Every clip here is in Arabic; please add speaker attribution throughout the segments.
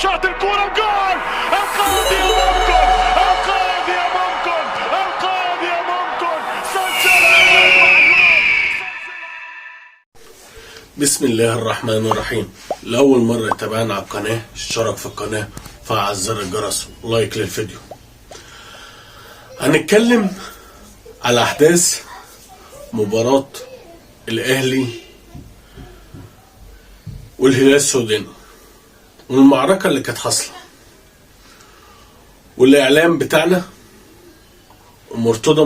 Speaker 1: شاط الكورة وجول. القاضية ممكن، القاضية ممكن، القاضية ممكن.
Speaker 2: بسم الله الرحمن الرحيم. لأول مرة تابعنا على القناة اشترك في القناة، فعل زر الجرس، لايك للفيديو. هنتكلم على أحداث مباراة الأهلي والهلال السوداني والمعركة اللي كانت حاصلة، والإعلام بتاعنا مرتضى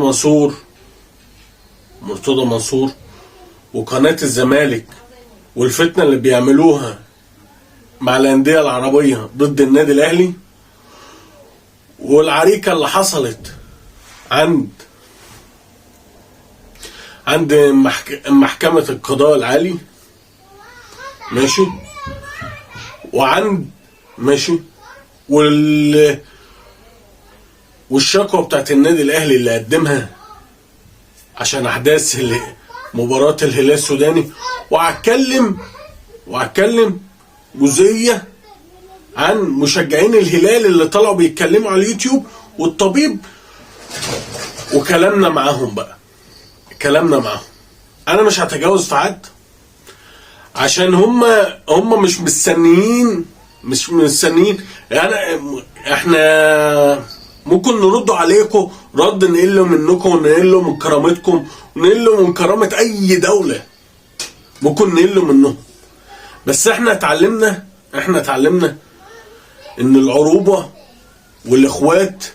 Speaker 2: منصور وقناة الزمالك والفتنة اللي بيعملوها مع الأندية العربية ضد النادي الأهلي، والعريكة اللي حصلت عند محكمة القضاء العالي، ماشي، والشكوى بتاعت النادي الأهلي اللي قدمها عشان أحداث مباراة الهلال السوداني. وهتكلم جزئية عن مشجعين الهلال اللي طلعوا بيتكلموا على اليوتيوب والطبيب، وكلامنا معاهم انا مش هتجاوز في حد، عشان هم مش مستنيين يعني. احنا ممكن نردوا عليكم رد نقل منكم ونقل من كرامتكم ونقل من كرامة اي دولة، ممكن نقل منهم، بس احنا اتعلمنا ان العروبة والاخوات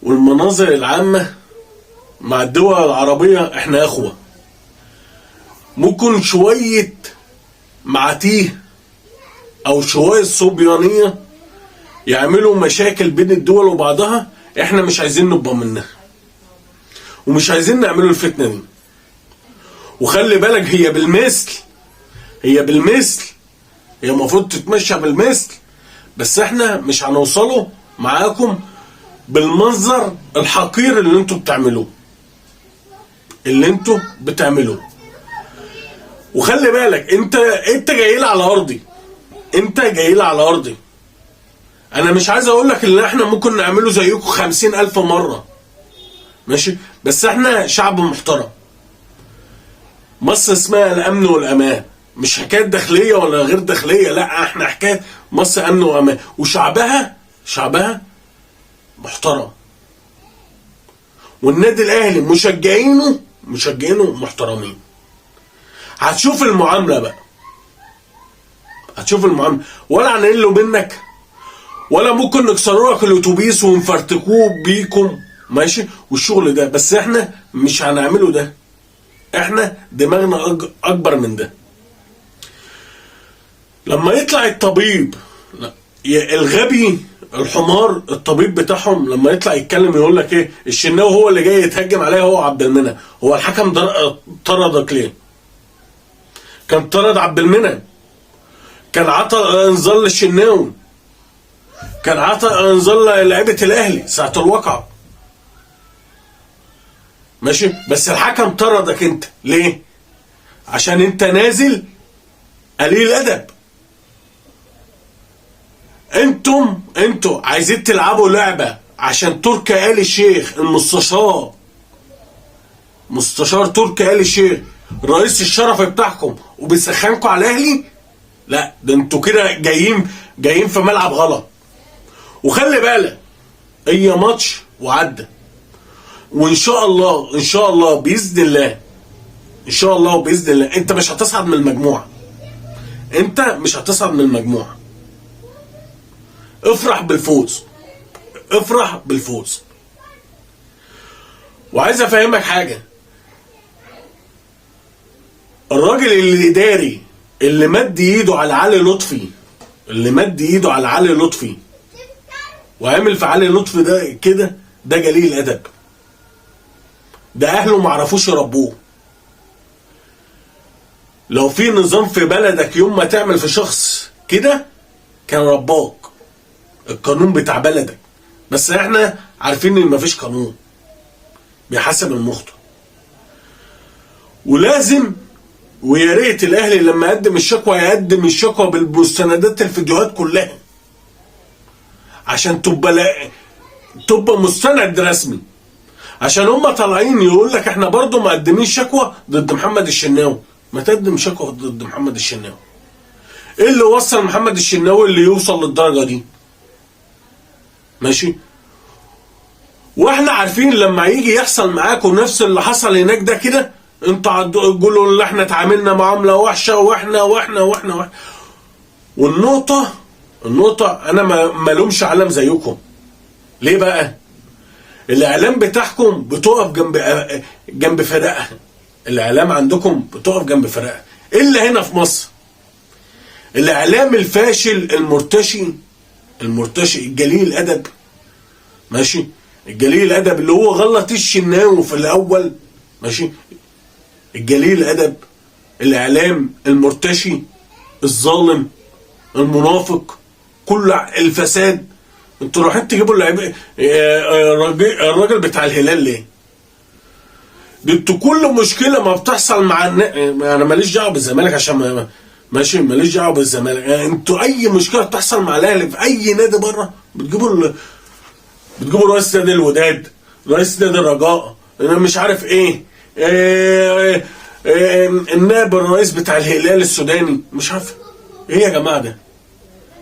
Speaker 2: والمناظر العامة مع الدول العربية احنا اخوة. ممكن شوية معاتيه او شوية صبيانية يعملوا مشاكل بين الدول وبعضها، احنا مش عايزين نبقى منها ومش عايزين نعملوا الفتنة دي. وخلي بالك هي بالمثل، هي المفروض تتمشى بالمثل، بس احنا مش هنوصله معاكم بالمنظر الحقير اللي انتوا بتعملوه. وخلي بالك انت جاي لي على ارضي، انا مش عايز اقول لك ان احنا ممكن نعمله زيكم 50,000 مرة، ماشي، بس احنا شعب محترم. مصر اسمها الامن والامان، مش حكاية داخلية ولا غير داخلية، لا، احنا حكاية مصر امن وامان، وشعبها محترم، والنادي الاهلي مشجعينه محترمين. هتشوف المعاملة، ولا هنقله منك، ولا ممكن نكسروا لك الاتوبيس ونفرتكوه بيكم، ماشي، والشغل ده، بس احنا مش هنعمله ده، احنا دماغنا اكبر من ده. لما يطلع الطبيب الغبي الحمار، الطبيب بتاعهم، لما يطلع يتكلم يقول لك ايه، الشناوي هو اللي جاي يتهجم عليه، هو عبد المنعم. هو الحكم طردك ليه؟ كان طرد عبد المنعم، كان عطى انذار للشناوي، كان عطى انذار لعيبه الاهلي ساعه الواقعه، ماشي، بس الحكم طردك انت ليه؟ عشان انت نازل قليل الادب. انتوا عايزين تلعبوا لعبه عشان تركي آل الشيخ، مستشار تركي آل الشيخ الرئيس الشرفي بتاعكم، وبيسخنكوا على الاهلي. لا، ده انتوا كده جايين في ملعب غلط. وخلي بالك، هي ماتش وعدى، وان شاء الله باذن الله انت مش هتصعد من المجموعه. افرح بالفوز. وعايز افهمك حاجه، الراجل الاداري اللي مد ايده على علي لطفي وعمل في علي لطفي ده كده، ده قليل الادب، ده اهله معرفوش يربوه. لو في نظام في بلدك يوم ما تعمل في شخص كده كان رباك، القانون بتاع بلدك، بس احنا عارفين ان مفيش قانون بيحاسب المخطئ. ولازم ويا ريت الاهلي لما يقدم الشكوى يقدم الشكوى بالمستندات الفيديوهات كلها، عشان تبقى مستند رسمي. عشان هم طالعين يقول لك احنا برضو مقدمين شكوى ضد محمد الشناوي. ما تقدم شكوى ضد محمد الشناوي. ايه اللي وصل محمد الشناوي اللي يوصل للدرجه دي؟ ماشي. واحنا عارفين لما يجي يحصل معاكم نفس اللي حصل هناك ده كده، انتوا تقولوا ان احنا اتعاملنا معامله وحشه واحنا واحنا واحنا واحنا. والنقطه انا ما لومش علم زيكم. ليه بقى؟ الاعلام بتاعكم بتقف جنب فرقها. الاعلام عندكم بتقف جنب فرقها الا هنا في مصر. الاعلام الفاشل المرتشي الجليل الادب، ماشي، الجليل الادب اللي هو غلط الشناوي في الاول، ماشي، الجليل الادب، الاعلام المرتشي الظالم المنافق كل الفساد. انتوا رايحين تجيبوا اللعيبه الراجل بتاع الهلال ليه؟ انتوا كل مشكله ما بتحصل مع انا ماليش دعوه بالزمالك عشان ماشي، ماليش دعوه بالزمالك. انتوا اي مشكله بتحصل مع الاهلي في اي نادي بره بتجيبوا رئيس نادي الوداد، رئيس نادي الرجاء، انا مش عارف ايه، النائب الرئيس بتاع الهلال السوداني، مش عارف ايه يا جماعه.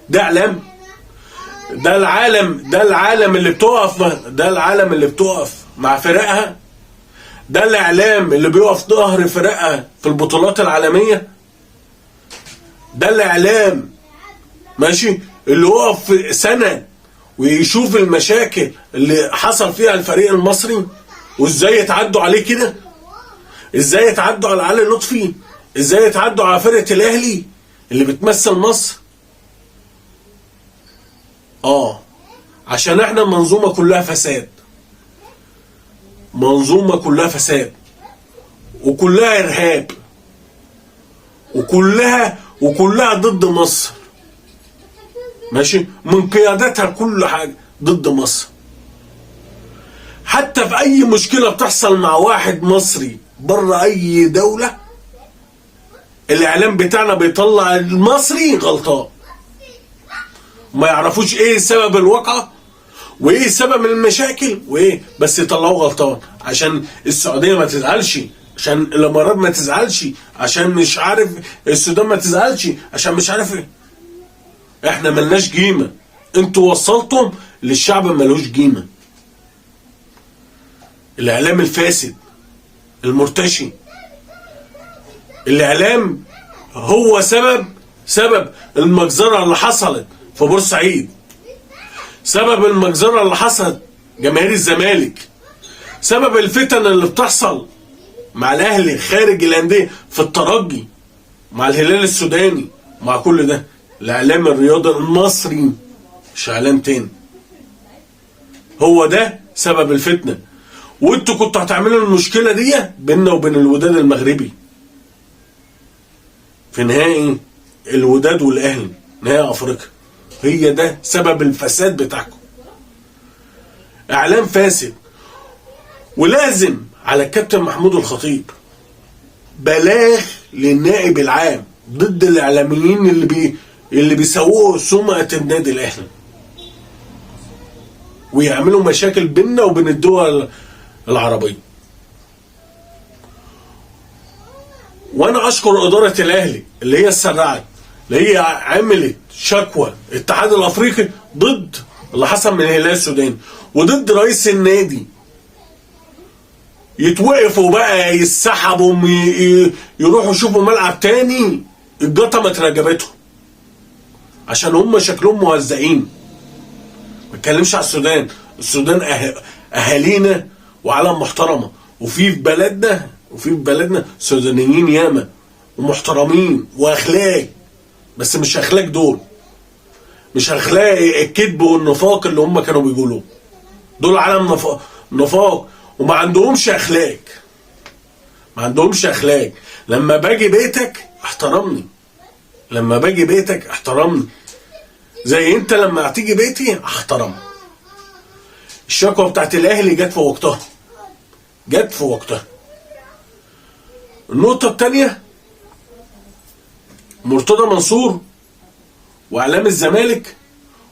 Speaker 2: ده اعلام؟ ده العالم اللي بتقف مع فرقها. ده الاعلام اللي بيقف ظهر فرقها في البطولات العالميه. ده الاعلام، ماشي، اللي يقف في سنه ويشوف المشاكل اللي حصل فيها الفريق المصري وازاي يتعدوا عليه كده، ازاي يتعدوا على علي لطفي، ازاي يتعدوا على فرقه الاهلي اللي بتمثل مصر. عشان احنا المنظومه كلها فساد، منظومه كلها فساد وكلها ارهاب وكلها ضد مصر، ماشي، من قيادتها كل حاجه ضد مصر. حتى في اي مشكله بتحصل مع واحد مصري بره اي دوله الاعلام بتاعنا بيطلع المصري غلطان. ما يعرفوش ايه سبب الواقعه وايه سبب المشاكل وايه، بس يطلعوه غلطان عشان السعوديه ما تزعلش، عشان الامارات ما تزعلش، عشان مش عارف السودان ما تزعلش، عشان مش عارف ايه. احنا ملناش قيمه، انتوا وصلتم للشعب ملوش قيمه. الاعلام الفاسد المرتشي، الاعلام هو سبب المجزره اللي حصلت في بورسعيد، سبب المجزره اللي حصلت جماهير الزمالك، سبب الفتن اللي بتحصل مع الاهلي خارج الانديه، في الترجي، مع الهلال السوداني، مع كل ده. الاعلام الرياضي المصري مش اعلام تاني، هو ده سبب الفتنه. وانتوا كنتوا هتعملوا المشكله دي بيننا وبين الوداد المغربي في نهائي الوداد والاهلي، نهائي افريقيا. هي ده سبب الفساد بتاعكم، اعلام فاسد. ولازم على الكابتن محمود الخطيب بلاغ للنائب العام ضد الاعلاميين اللي بيسوقوا سمعه النادي الاهلي ويعملوا مشاكل بيننا وبين الدول العربيه. وانا اشكر اداره الاهلي اللي هي سرعت، اللي هي عملت شكوى الاتحاد الافريقي ضد اللي حصل من الهلال السوداني وضد رئيس النادي، يتوقفوا بقى، يسحبوا، يروحوا يشوفوا ملعب تاني. اتجطمت رقبتهم عشان هم شكلهم موزعين. ما اتكلمش على السودان اهالينا وعالم محترمه، وفي بلدنا سودانيين ياما ومحترمين واخلاق، بس مش اخلاق دول، مش اخلاق الكذب والنفاق اللي هم كانوا بيقولوه. دول عالم نفاق وما عندهمش اخلاق، ما عندهمش اخلاق. لما باجي بيتك احترمني، زي انت لما هتيجي بيتي احترمك. الشكوى بتاعت الاهلي جت في وقتها. النقطة التانية مرتضى منصور واعلام الزمالك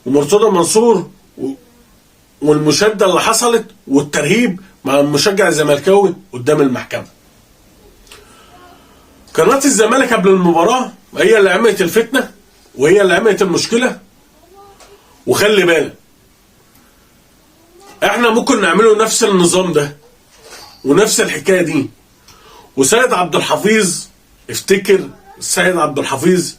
Speaker 2: ومرتضى منصور والمشاده اللي حصلت والترهيب مع المشجع الزملكاوي قدام المحكمه. قناه الزمالك قبل المباراه هي اللي عملت الفتنه وهي اللي عملت المشكله. وخلي بالك احنا ممكن نعمله نفس النظام ده ونفس الحكايه دي. وسيد عبد الحفيظ، افتكر السيد عبد الحفيظ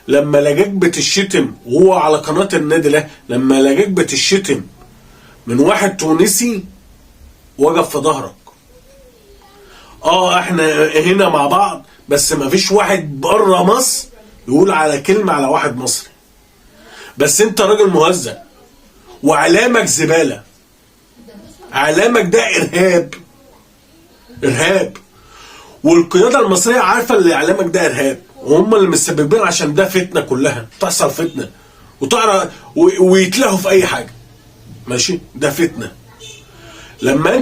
Speaker 2: لما لقاك بتشتم وهو على قناه النادي الاهلي، لما لقاك بتشتم من واحد تونسي وقف في ظهرك. احنا هنا مع بعض، بس ما فيش واحد بره مصر يقول على كلمه على واحد مصري. بس انت راجل مهزأ واعلامك زباله، اعلامك ده ارهاب، والقياده المصريه عارفه ان اعلامك ده ارهاب، وهم اللي مسببين عشان ده فتنه كلها تحصل فتنه وتعرف ويتلهوا في اي حاجه. ماشي، ده فتنه. لما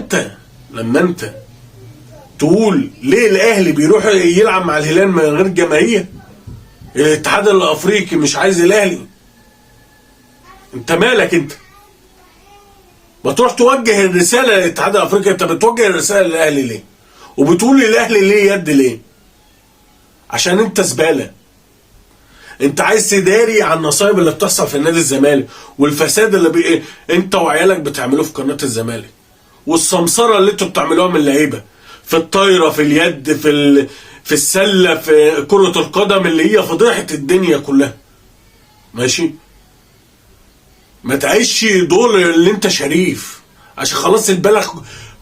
Speaker 2: انت تقول ليه الاهلي بيروح يلعب مع الهلال من غير جماهير، الاتحاد الافريقي مش عايز الاهلي، انت مالك انت؟ ما تروح توجه الرساله للاتحاد الافريقي. انت بتوجه الرساله للاهلي ليه؟ وبتقول للاهلي ليه يد ليه؟ عشان انت زباله. انت عايز تداري على النصايب اللي بتحصل في النادي الزمالك والفساد اللي انت وعيالك بتعملوه في قناه الزمالك، والسمسره اللي انتوا بتعملوها من اللعيبه في الطايره، في اليد، في السله، في كره القدم اللي هي فضيحه الدنيا كلها. ماشي، ما تعيش دول اللي انت شريف عشان خلاص البلد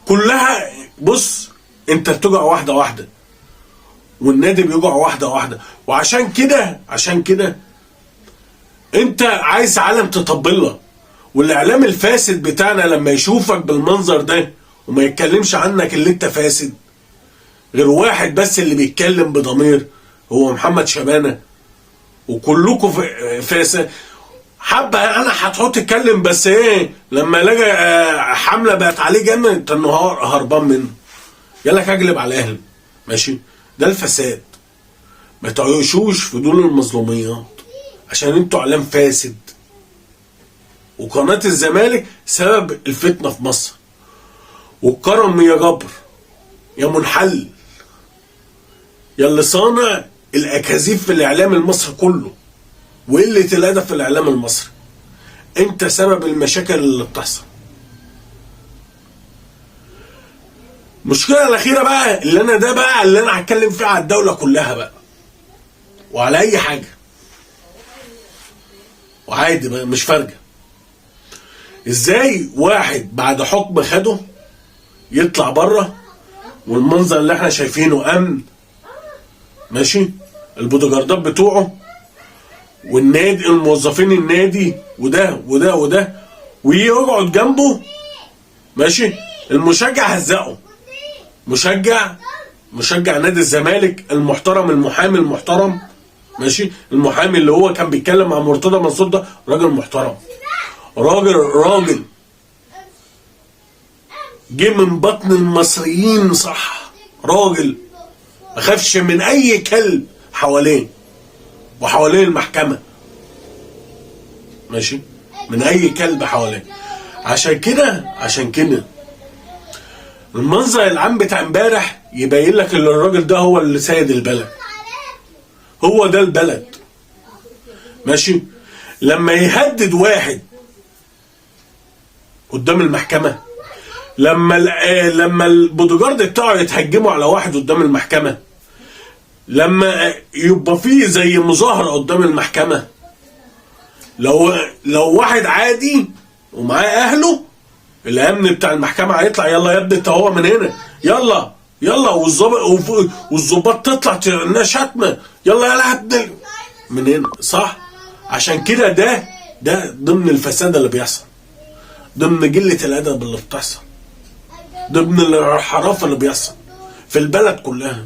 Speaker 2: كلها. بص، انت بتقع واحده واحده والنادي بيقع واحده واحده. وعشان كده انت عايز عالم تطبل لك. والاعلام الفاسد بتاعنا لما يشوفك بالمنظر ده وما يتكلمش عنك اللي انت فاسد، غير واحد بس اللي بيتكلم بضمير هو محمد شبانه، وكلكم فاسد. حبه انا هتحط تتكلم، بس ايه لما لقى حمله بقت عليه جامد انه هربان منه يلا اجلب على الاهلي. ماشي، ده الفساد. ما تعيشوش في دول المظلوميات عشان انتوا اعلام فاسد. وقناه الزمالك سبب الفتنه في مصر. والكرم يا جبر يا منحل يا اللي صانع الاكاذيب في الاعلام المصري كله وقله الادب في الاعلام المصري، انت سبب المشاكل اللي بتحصل. المشكله الاخيره بقى اللي انا هتكلم فيها على الدوله كلها بقى وعلى اي حاجه وعادي بقى مش فارقه. ازاي واحد بعد حكم خده يطلع بره والمنظر اللي احنا شايفينه امن، ماشي، البودوجاردات بتوعه والنادي الموظفين النادي وده ويقعد جنبه، ماشي، المشجع هزقه. مشجع نادي الزمالك المحترم، المحامي المحترم، ماشي، المحامي اللي هو كان بيتكلم مع مرتضى منصور ده راجل محترم، راجل جه من بطن المصريين، صح، راجل ما خافش من اي كلب حواليه وحوالين المحكمة، ماشي، من اي كلب حواليه. عشان كده المنظر العام بتاع امبارح يبين لك ان الراجل ده هو اللي سيد البلد، هو ده البلد. ماشي، لما يهدد واحد قدام المحكمة، لما البودوجارد بتاعه يتهجموا على واحد قدام المحكمة، لما يبقى فيه زي مظاهرة قدام المحكمة، لو واحد عادي ومعاه اهله، الامن بتاع المحكمة هيطلع يلا يا ابني انت هو من هنا، يلا والظباط تطلع تنها شتمة، يلا يا ابني من هنا، صح. عشان كده ده ضمن الفساد اللي بيحصل، ضمن قلة الادب اللي بتحصل، ضمن الانحراف اللي بيحصل في البلد كلها،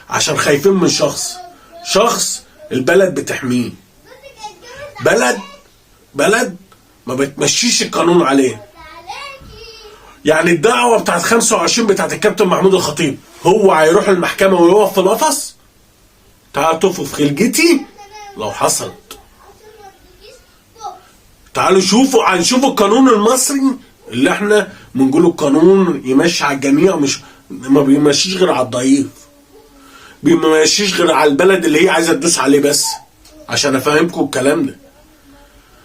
Speaker 2: عشان خايفين من شخص البلد بتحميه. بلد ما بتمشيش القانون عليه. يعني الدعوة بتاعت 25 بتاعت الكابتن محمود الخطيب، هو هيروح المحكمة ويقف في القفص؟ تعال تقف في خلجتي لو حصلت. تعالوا هنشوفوا القانون المصري اللي احنا بنقوله القانون يمشي على الجميع، مش ما بيمشيش غير على الضعيف، بيمشيش غير على البلد اللي هي عايزه تدوس عليه بس. عشان افهمكم الكلام ده،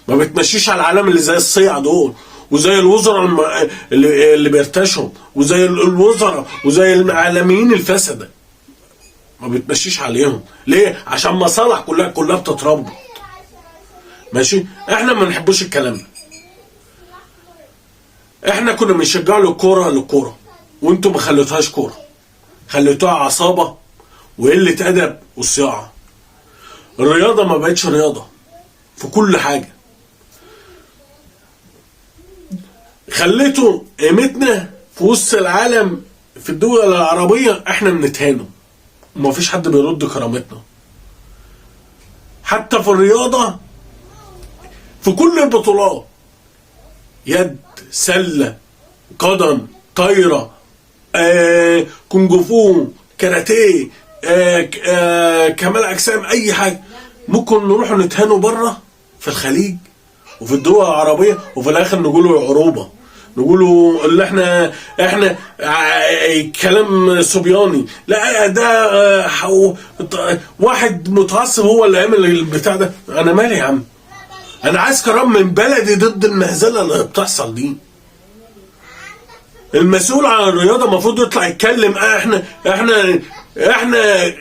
Speaker 2: ما بتمشيش على العالم اللي زي الصيع دول وزي الوزراء اللي بيرتشوا وزي الوزراء وزي العالميين الفسده، ما بتمشيش عليهم. ليه؟ عشان مصالح كلها بتتربط. ماشي؟ احنا ما نحبوش الكلام ده. احنا كنا بنشجع له الكوره وانتم ما خليتوهاش كوره، خليتوها عصابه وقله ادب وصياعه. الرياضه ما بقتش رياضه في كل حاجه. خليتوا قيمتنا في وسط العالم في الدول العربيه احنا بنتهانوا وما فيش حد بيرد كرامتنا. حتى في الرياضه في كل البطولات، يد، سله، قدم، طايره، كونج فو، كاراتيه، كمال اجسام، اي حاجه، ممكن نروح نتهانوا بره في الخليج وفي الدول العربيه وفي الاخر نقولوا عروبه، نقولوا اللي احنا كلام صبياني. لا ده واحد متعصب هو اللي عمل البتاع ده. انا مالي يا عم؟ انا عايز كرام من بلدي ضد المهزله اللي بتحصل دي. المسؤول عن الرياضه المفروض يطلع يتكلم. احنا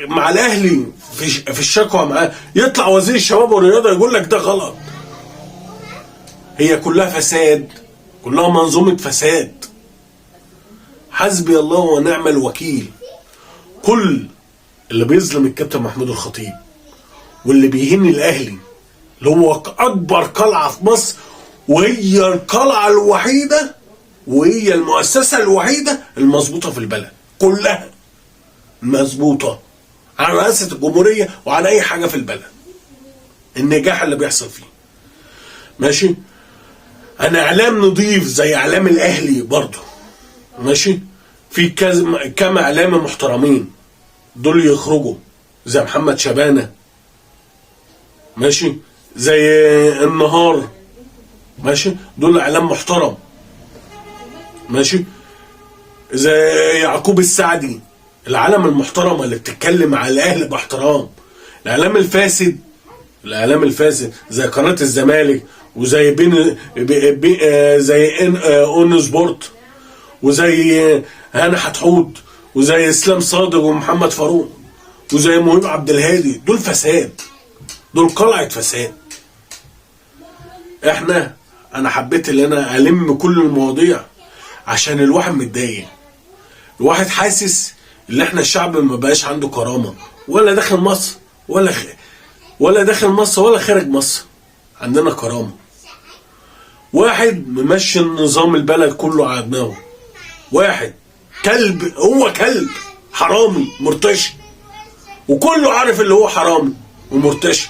Speaker 2: مع الاهلي في الشكوى معاه، يطلع وزير الشباب والرياضه يقول لك ده غلط. هي كلها فساد، كلها منظومه فساد. حسبي الله ونعم الوكيل. كل اللي بيظلم الكابتن محمود الخطيب واللي بيهين الاهلي اللي هو اكبر قلعه في مصر، وهي القلعه الوحيده وهي المؤسسه الوحيده المظبوطه في البلد كلها، مظبوطه على رئاسه الجمهوريه وعلى اي حاجه في البلد. النجاح اللي بيحصل فيه ماشي. انا اعلام نضيف زي اعلام الاهلي برضه ماشي. في كم اعلام محترمين دول يخرجوا زي محمد شبانه ماشي، زي النهار ماشي، دول اعلام محترم ماشي، زي يعقوب السعدي، العالم المحترمه اللي بتتكلم على الاهلي باحترام. الاعلام الفاسد زي قناه الزمالك وزي زي اون سبورت وزي هنا حتحوت وزي اسلام صادق ومحمد فاروق وزي مهيب عبد الهادي، دول فساد، دول قلعه فساد. انا حبيت ان انا الم كل المواضيع عشان الواحد متضايق، الواحد حاسس ان احنا الشعب ما بقاش عنده كرامه، ولا داخل مصر ولا داخل مصر ولا خارج مصر عندنا كرامه. واحد ممشي النظام البلد كله على دماغه، واحد كلب، هو كلب حرامي مرتشي، وكله عارف اللي هو حرامي ومرتشي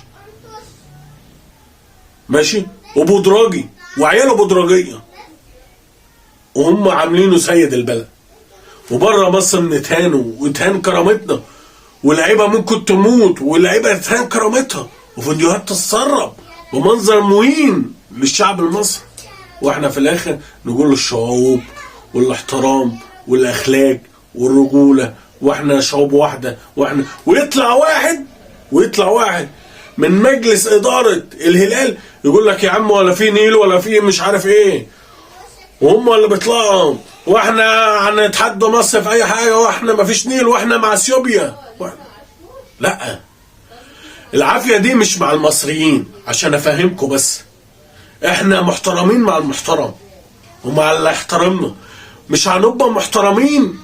Speaker 2: ماشي، وبودراجي وعياله بودراجيه، وهم عاملينه سيد البلد. وبره مصر نتهانوا وتهان كرامتنا، واللعيبه ممكن تموت واللعيبه تهان كرامتها، وفيديوهات تتسرب ومنظر مهين للشعب المصري، واحنا في الاخر نقول الشعوب والاحترام والاخلاق والرجوله واحنا شعوب واحده، ويطلع واحد من مجلس اداره الهلال يقول لك يا عم ولا في نيل ولا في مش عارف ايه، وهم اللي بيطلعوا واحنا هنتحدى مصر في اي حاجه، واحنا ما فيش نيل واحنا مع اثيوبيا. لا، العافيه دي مش مع المصريين عشان افهمكم بس. احنا محترمين مع المحترم ومع اللي احترمنا، مش هنبقى محترمين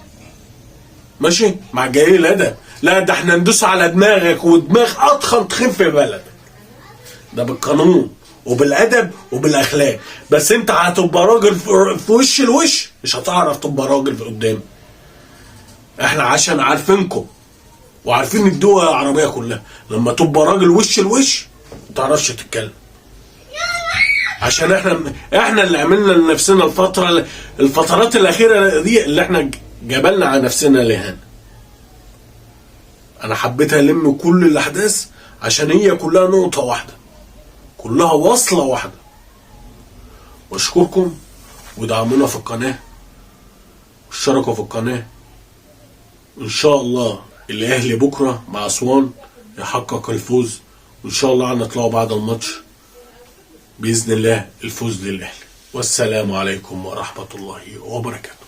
Speaker 2: ماشي مع جاي الادب. لا، ده احنا ندوس على دماغك ودماغ اضخم تخف في بلدك، ده بالقانون وبالادب وبالاخلاق. بس انت هتبقى راجل في وش الوش، مش هتعرف تبقى راجل في قدام. احنا عشان عارفينكم وعارفين الدول العربيه كلها، لما تبقى راجل وش الوش ما تعرفش تتكلم. عشان احنا اللي عملنا لنفسنا الفترات الاخيره دي اللي احنا جبلنا على نفسنا لهنا. انا حبيت الم كل الاحداث عشان هي كلها نقطة واحدة، كلها وصلة واحدة. واشكركم ودعمونا في القناة واشتركوا في القناة. ان شاء الله الاهلي بكرة مع اسوان يحقق الفوز، وان شاء الله هنطلعوا بعد الماتش بإذن الله الفوز للاهلي. والسلام عليكم ورحمة الله وبركاته.